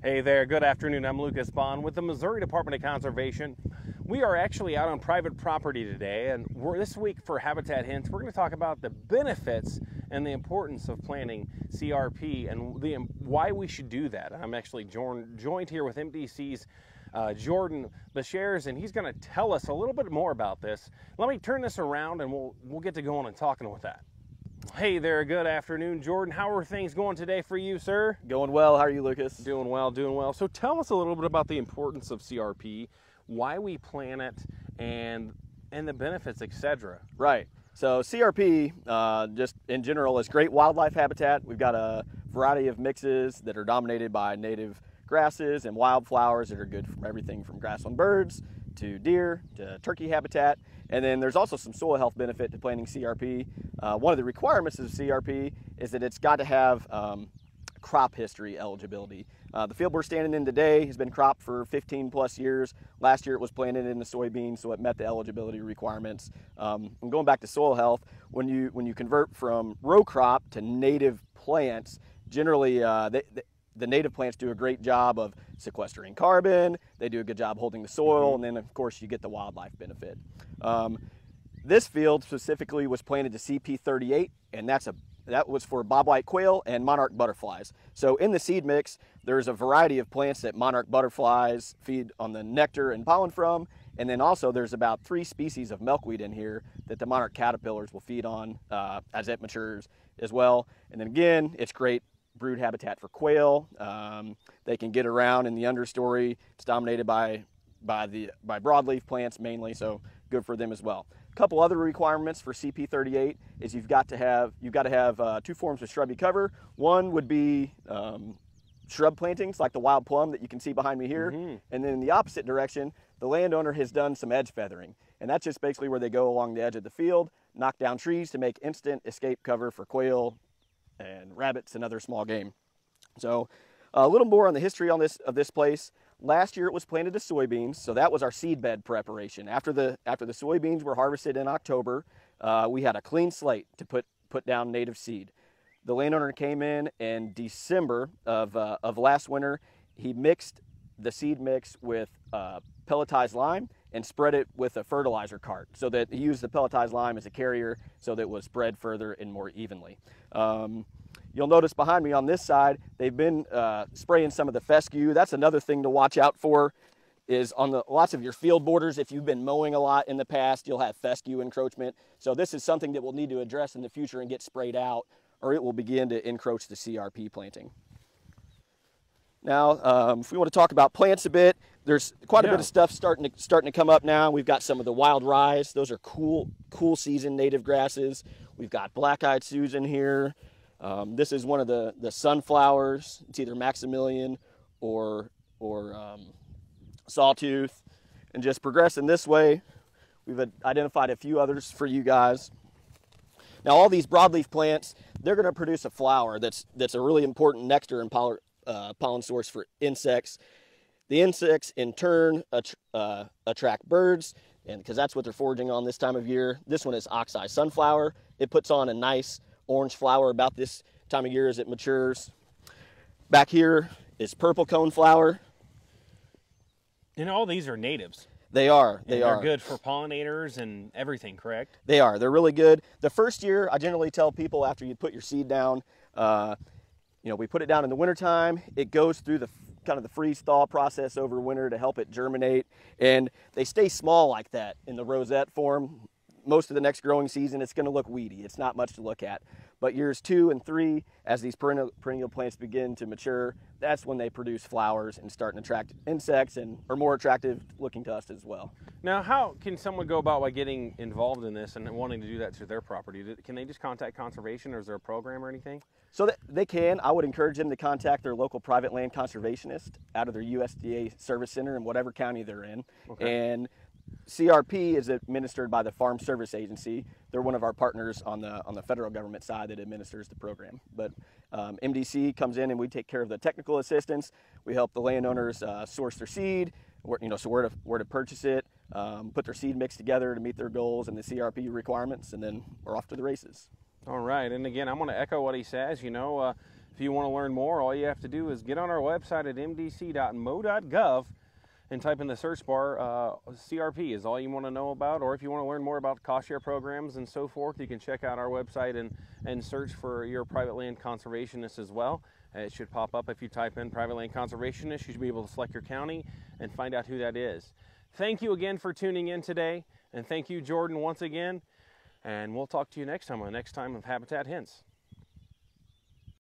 Hey there, good afternoon. I'm Lucas Bond with the Missouri Department of Conservation. We are actually out on private property today, and this week for Habitat Hints, we're going to talk about the benefits and the importance of planting CRP and why we should do that. I'm actually joined here with MDC's Jordan Beshears, and he's going to tell us a little bit more about this. Let me turn this around and we'll get to going and talking with that. Hey there, good afternoon, Jordan. How are things going today for you, sir? Going well. How are you, Lucas? Doing well, doing well. So tell us a little bit about the importance of CRP, why we plant it, and the benefits, etc. Right. So CRP, just in general, is great wildlife habitat. We've got a variety of mixes that are dominated by native grasses and wildflowers that are good from everything from grassland birds to deer to turkey habitat. And then there's also some soil health benefit to planting CRP. One of the requirements of CRP is that it's got to have crop history eligibility. The field we're standing in today has been cropped for 15 plus years. Last year it was planted in the soybeans, so it met the eligibility requirements. And going back to soil health, when you convert from row crop to native plants, generally the native plants do a great job of sequestering carbon, they do a good job holding the soil, and then of course you get the wildlife benefit. This field specifically was planted to CP38, and that was for bobwhite quail and monarch butterflies. So in the seed mix, there's a variety of plants that monarch butterflies feed on the nectar and pollen from, and then also there's about 3 species of milkweed in here that the monarch caterpillars will feed on as it matures as well. And then again, it's great brood habitat for quail. They can get around in the understory. It's dominated by broadleaf plants mainly, so good for them as well. A couple other requirements for CP38 is you've got to have 2 forms of shrubby cover. One would be shrub plantings like the wild plum that you can see behind me here, and then in the opposite direction, the landowner has done some edge feathering, and that's just basically where they go along the edge of the field, knock down trees to make instant escape cover for quail and rabbits and other small game. So a little more on the history of this place. Last year it was planted to soybeans, so that was our seed bed preparation. After the soybeans were harvested in October, we had a clean slate to put down native seed. The landowner came in December of last winter. He mixed the seed mix with pelletized lime and spread it with a fertilizer cart, so that he used the pelletized lime as a carrier so that it was spread further and more evenly. You'll notice behind me on this side, they've been spraying some of the fescue. That's another thing to watch out for, is on lots of your field borders. If you've been mowing a lot in the past, you'll have fescue encroachment. So this is something that we'll need to address in the future and get sprayed out, or it will begin to encroach the CRP planting. Now, if we want to talk about plants a bit, there's quite a bit of stuff starting to come up now. We've got some of the wild rye. Those are cool season native grasses. We've got black-eyed Susan here. This is one of the sunflowers. It's either Maximilian or Sawtooth. And just progressing this way, we've identified a few others for you guys. Now, all these broadleaf plants, they're going to produce a flower that's a really important nectar and pollen source for insects. The insects in turn attract birds, and because that's what they're foraging on this time of year. This one is oxeye sunflower. It puts on a nice orange flower about this time of year as it matures. Back here is purple coneflower. And all these are natives. They are. They're good for pollinators and everything, correct? They are. They're really good. The first year, I generally tell people after you put your seed down, we put it down in the wintertime. It goes through the freeze-thaw process over winter to help it germinate. And they stay small like that in the rosette form. Most of the next growing season, it's going to look weedy. It's not much to look at. But years 2 and 3, as these perennial plants begin to mature, that's when they produce flowers and start to attract insects and are more attractive looking to us as well. Now, how can someone go about by getting involved in this and wanting to do that to their property? Can they just contact conservation, or is there a program or anything? So they can. I would encourage them to contact their local private land conservationist out of their USDA service center in whatever county they're in. Okay. And CRP is administered by the Farm Service Agency. They're one of our partners on the federal government side that administers the program. But MDC comes in and we take care of the technical assistance. We help the landowners source their seed, where to purchase it, put their seed mix together to meet their goals and the CRP requirements, and then we're off to the races. All right, and again, I'm going to echo what he says. If you want to learn more, all you have to do is get on our website at mdc.mo.gov and type in the search bar CRP is all you want to know about. Or if you want to learn more about cost share programs and so forth, you can check out our website and search for your private land conservationist as well. It should pop up if you type in private land conservationist. You should be able to select your county and find out who that is. Thank you again for tuning in today, and thank you, Jordan, once again. And we'll talk to you next time on the next time of Habitat Hints.